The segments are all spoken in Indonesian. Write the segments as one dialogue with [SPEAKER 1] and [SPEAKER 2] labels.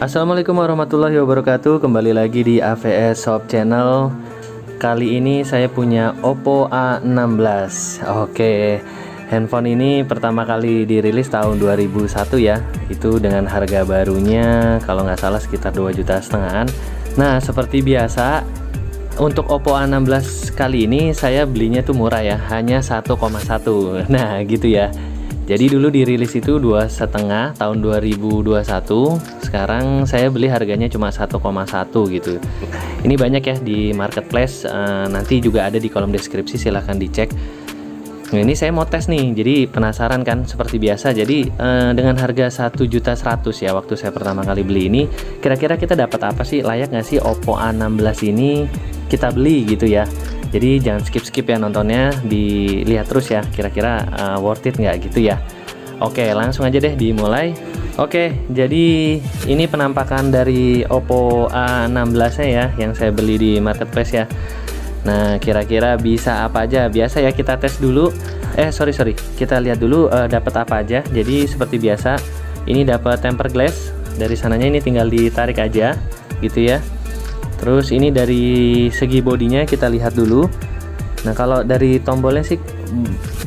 [SPEAKER 1] Assalamualaikum warahmatullahi wabarakatuh. Kembali lagi di AVS Shop Channel. Kali ini saya punya Oppo A16. Oke, handphone ini pertama kali dirilis tahun 2001 ya. Itu dengan harga barunya kalau nggak salah sekitar 2,5 jutaan. Nah, seperti biasa untuk Oppo A16 kali ini saya belinya tuh murah ya, hanya 1,1. Nah, gitu ya. Jadi dulu dirilis itu 2,5 tahun 2021. Sekarang saya beli harganya cuma 1,1 gitu. Ini banyak ya di marketplace. Nanti juga ada di kolom deskripsi, silahkan dicek. Nah, ini saya mau tes nih. Jadi penasaran kan seperti biasa. Jadi dengan harga 1.100.000 ya waktu saya pertama kali beli ini, kira-kira kita dapat apa sih? Layak nggak sih Oppo A16 ini kita beli gitu ya? Jadi jangan skip-skip ya nontonnya, dilihat terus ya kira-kira worth it nggak gitu ya. Oke, langsung aja deh dimulai. Oke, jadi ini penampakan dari Oppo A16 nya ya yang saya beli di marketplace ya. Nah, kira-kira bisa apa aja? Biasa ya kita tes dulu. Sorry, kita lihat dulu dapat apa aja. Jadi seperti biasa, ini dapat tempered glass. Dari sananya ini tinggal ditarik aja gitu ya. Terus ini dari segi bodinya kita lihat dulu. Nah, kalau dari tombolnya sih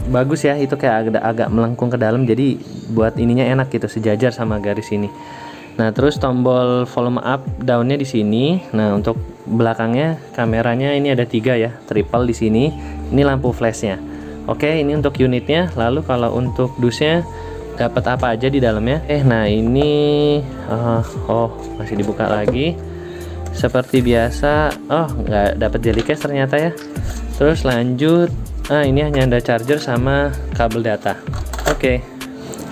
[SPEAKER 1] bagus ya, itu kayak agak melengkung ke dalam, jadi buat ininya enak gitu, sejajar sama garis ini. Nah, terus tombol volume up downnya di sini. Nah, untuk belakangnya kameranya ini ada 3 ya, triple di sini. Ini lampu flashnya. Oke, ini untuk unitnya. Lalu kalau untuk dusnya dapat apa aja di dalamnya? Nah ini masih dibuka lagi. Seperti biasa, nggak dapat jelly case ternyata ya. Terus lanjut, ini hanya ada charger sama kabel data. Oke,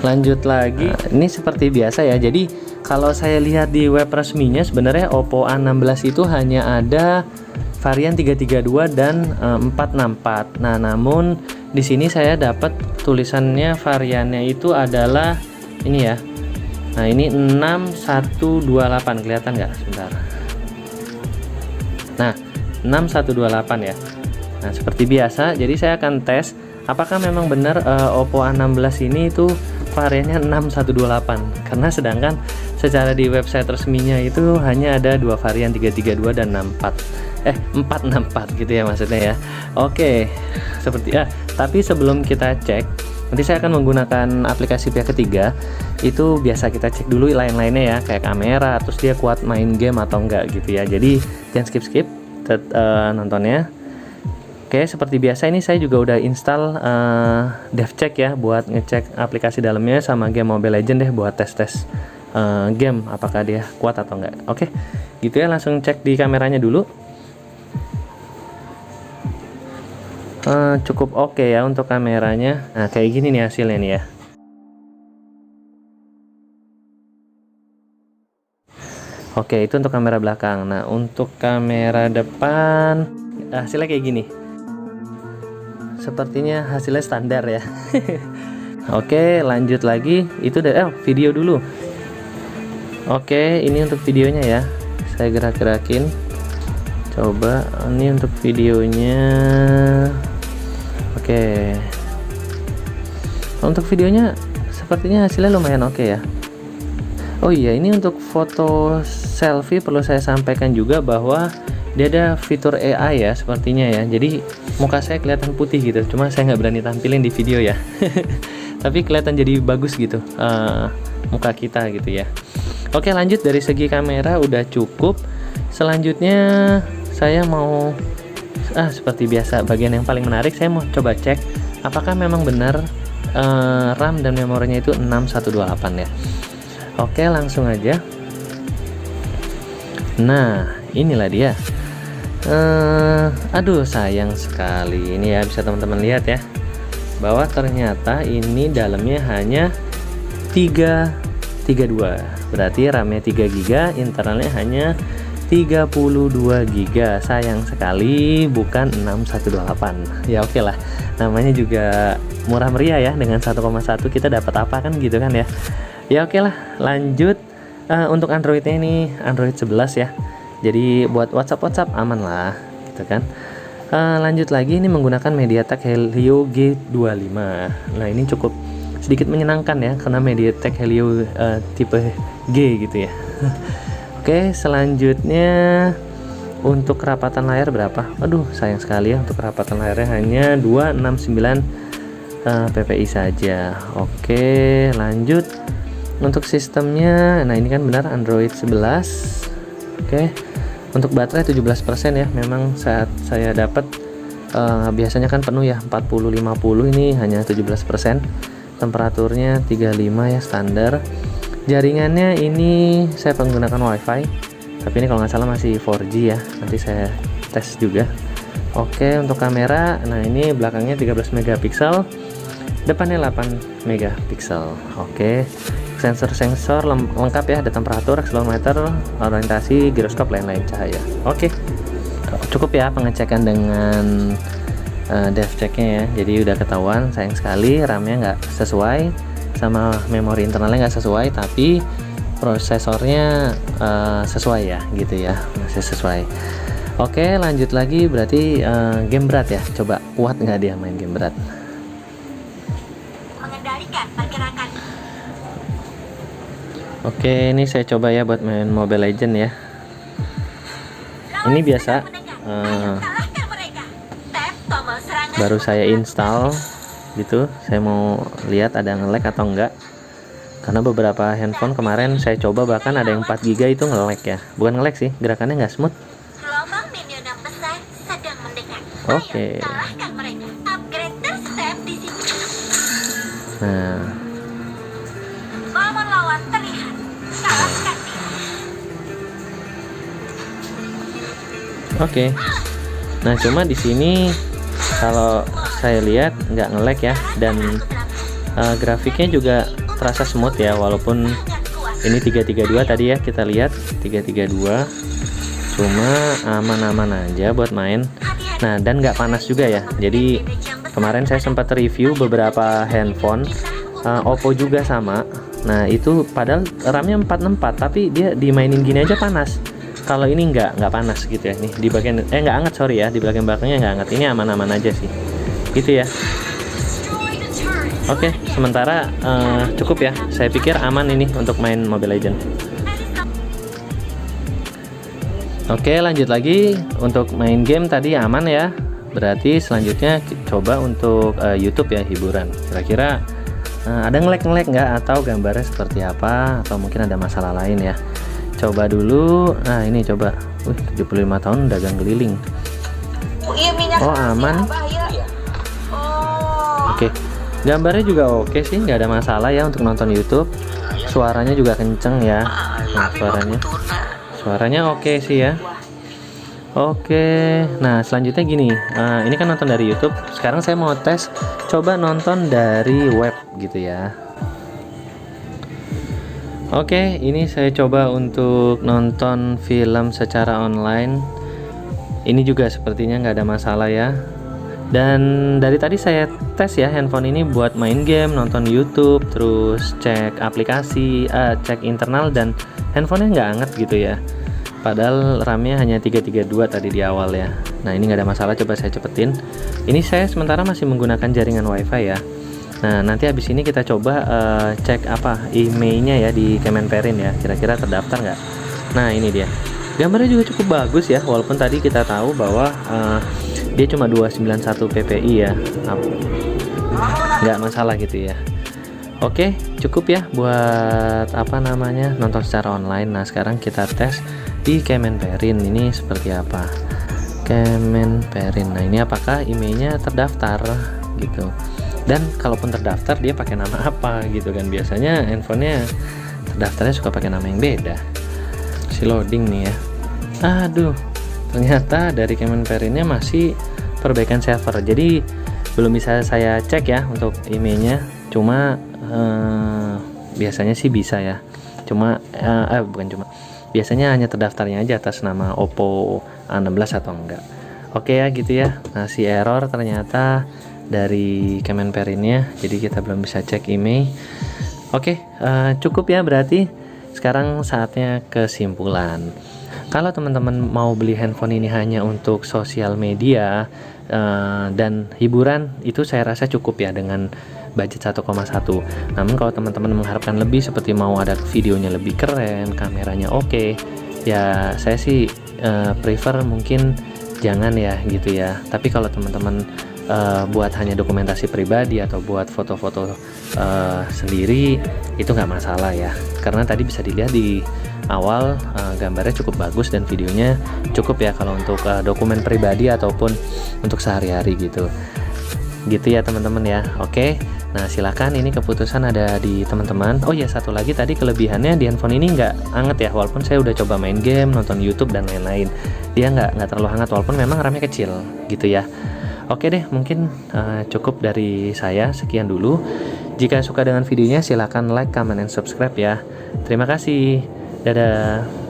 [SPEAKER 1] lanjut lagi. Ini seperti biasa ya. Jadi kalau saya lihat di web resminya sebenarnya Oppo A16 itu hanya ada varian 332 dan 464. Nah, namun di sini saya dapat tulisannya variannya itu adalah ini ya. Nah, ini 6128, kelihatan nggak? Sebentar. Nah, 6128 ya. Nah, seperti biasa, jadi saya akan tes apakah memang benar Oppo A16 ini itu variannya 6128. Karena sedangkan secara di website resminya itu hanya ada 2 varian, 332 dan 464 gitu ya maksudnya ya. Oke, seperti ya. Tapi sebelum kita cek, nanti saya akan menggunakan aplikasi pihak ketiga. Itu biasa kita cek dulu lain-lainnya ya, kayak kamera, terus dia kuat main game atau enggak gitu ya. Jadi jangan skip-skip nontonnya. Oke, seperti biasa ini saya juga udah install DevCheck ya, buat ngecek aplikasi dalamnya, sama game Mobile Legends deh buat tes-tes game apakah dia kuat atau enggak. Oke, gitu ya, langsung cek di kameranya dulu. Cukup oke ya untuk kameranya. Nah, kayak gini nih hasilnya nih ya. Oke, itu untuk kamera belakang. Nah, untuk kamera depan hasilnya kayak gini. Sepertinya hasilnya standar ya. Oke, lanjut lagi. Itu video dulu. Oke, ini untuk videonya ya. Saya gerak-gerakin. Coba ini untuk videonya. Oke. Untuk videonya sepertinya hasilnya lumayan oke ya. Oh iya, ini untuk foto selfie perlu saya sampaikan juga bahwa dia ada fitur AI ya sepertinya ya. Jadi muka saya kelihatan putih gitu, cuma saya nggak berani tampilin di video ya. Tapi kelihatan jadi bagus gitu muka kita gitu ya. Oke, lanjut dari segi kamera udah cukup. Selanjutnya saya mau seperti biasa, bagian yang paling menarik saya mau coba cek apakah memang benar RAM dan memorinya itu 6128 ya. Oke, langsung aja. Nah, inilah dia. Aduh, sayang sekali ini ya, bisa teman-teman lihat ya, bahwa ternyata ini dalamnya hanya 332. Berarti RAM-nya 3 GB, internalnya hanya 32 GB. Sayang sekali bukan 6128. Ya oke lah, namanya juga murah meriah ya, dengan 1,1 kita dapat apa kan gitu kan ya. Ya oke lah, lanjut. Untuk Androidnya ini Android 11 ya. Jadi buat WhatsApp aman lah gitu kan. Lanjut lagi, ini menggunakan MediaTek Helio G25. Nah, ini cukup sedikit menyenangkan ya, karena MediaTek Helio tipe G gitu ya. Oke, selanjutnya untuk kerapatan layar berapa? Aduh, sayang sekali ya, untuk kerapatan layarnya hanya 269 ppi saja. Oke, lanjut. Untuk sistemnya, nah ini kan benar Android 11. Oke, untuk baterai 17% ya. Memang saat saya dapat biasanya kan penuh ya, 40-50, ini hanya 17%. Temperaturnya 35 ya, standar. Jaringannya ini saya menggunakan WiFi, tapi ini kalau nggak salah masih 4G ya. Nanti saya tes juga. Oke, untuk kamera, nah ini belakangnya 13 megapiksel, depannya 8 megapiksel. Oke, sensor lengkap ya, ada temperatur, akselerometer, orientasi, giroskop, lain-lain cahaya. Oke, cukup ya pengecekan dengan dev checknya ya. Jadi udah ketahuan, sayang sekali RAM-nya nggak sesuai sama memori internalnya nggak sesuai, tapi prosesornya sesuai ya, gitu ya, masih sesuai. Oke, lanjut lagi, berarti game berat ya. Coba kuat nggak dia main game berat?
[SPEAKER 2] Mengendalikan pergerakan.
[SPEAKER 1] Oke, ini saya coba ya buat main Mobile Legend ya. Ini biasa baru saya install gitu. Saya mau lihat ada nge-lag atau enggak. Karena beberapa handphone kemarin saya coba bahkan ada yang 4 GB itu nge-lag ya. Bukan nge-lag sih, gerakannya nggak smooth.
[SPEAKER 2] Gelombang minion yang besar sedang mendekat.
[SPEAKER 1] Oke.
[SPEAKER 2] Ayo, kalahkan mereka. Upgrade terstep di sini.
[SPEAKER 1] Nah,
[SPEAKER 2] Momen lawan terlihat. Kalahkan dia.
[SPEAKER 1] oke. Nah, cuma di sini kalau saya lihat nggak nge-lag ya, dan grafiknya juga terasa smooth ya, walaupun ini 332 tadi ya, kita lihat 332, cuma aman-aman aja buat main. Nah, dan nggak panas juga ya. Jadi kemarin saya sempat review beberapa handphone Oppo juga sama. Nah, itu padahal RAM-nya 464, tapi dia dimainin gini aja panas. Kalau ini nggak panas gitu ya. Nih di bagian nggak anget, sorry ya, di bagian belakangnya nggak anget. Ini aman-aman aja sih, gitu ya. Oke, sementara cukup ya. Saya pikir aman ini untuk main Mobile Legend. Oke, lanjut lagi. Untuk main game tadi aman ya. Berarti selanjutnya coba untuk YouTube ya, hiburan. Kira-kira ada nge-lag nggak, atau gambarnya seperti apa, atau mungkin ada masalah lain ya. Coba dulu. Nah, ini coba. 75 tahun dagang keliling. Oh, aman. Oke. Gambarnya juga oke sih, nggak ada masalah ya untuk nonton YouTube. Suaranya juga kenceng ya. Nah, suaranya oke sih ya. Oke, nah selanjutnya gini, ini kan nonton dari YouTube. Sekarang saya mau tes, coba nonton dari web gitu ya. Oke, ini saya coba untuk nonton film secara online. Ini juga sepertinya nggak ada masalah ya. Dan dari tadi saya tes ya handphone ini buat main game, nonton YouTube, terus cek aplikasi, cek internal, dan handphonenya nggak anget gitu ya. Padahal RAM-nya hanya 332 tadi di awal ya. Nah, ini nggak ada masalah, coba saya cepetin. Ini saya sementara masih menggunakan jaringan WiFi ya. Nah, nanti habis ini kita coba cek emailnya ya di Kemenperin ya. Kira-kira terdaftar nggak? Nah, ini dia. Gambarnya juga cukup bagus ya, walaupun tadi kita tahu bahwa dia cuma 291 ppi ya, nggak masalah gitu ya. Oke, cukup ya buat nonton secara online. Nah, sekarang kita tes di Kemenperin ini seperti apa. Kemenperin, nah ini apakah emailnya terdaftar gitu, dan kalaupun terdaftar dia pakai nama apa gitu kan. Biasanya handphonenya terdaftarnya suka pakai nama yang beda. Si loading nih ya. Aduh, ternyata dari Kemenperinnya masih perbaikan server, jadi belum bisa saya cek ya untuk emailnya. Cuma biasanya sih bisa ya, biasanya hanya terdaftarnya aja atas nama Oppo A16 atau enggak. Oke ya gitu ya. Nah, si error ternyata dari Kemenperinnya, jadi kita belum bisa cek email. Oke, cukup ya berarti. Sekarang saatnya kesimpulan. Kalau teman-teman mau beli handphone ini hanya untuk sosial media dan hiburan, itu saya rasa cukup ya dengan budget 1,1. Namun kalau teman-teman mengharapkan lebih, seperti mau ada videonya lebih keren, kameranya oke, ya saya sih prefer mungkin jangan ya gitu ya. Tapi kalau teman-teman buat hanya dokumentasi pribadi atau buat foto-foto sendiri, itu nggak masalah ya, karena tadi bisa dilihat di awal gambarnya cukup bagus dan videonya cukup ya kalau untuk dokumen pribadi ataupun untuk sehari-hari gitu ya teman-teman ya. Oke, nah silakan, ini keputusan ada di teman-teman. Oh ya, satu lagi, tadi kelebihannya di handphone ini nggak anget ya, walaupun saya udah coba main game, nonton YouTube dan lain-lain, dia nggak terlalu hangat walaupun memang RAM-nya kecil gitu ya. Oke deh, mungkin cukup dari saya, sekian dulu. Jika suka dengan videonya silahkan like, comment, and subscribe ya. Terima kasih, dadah.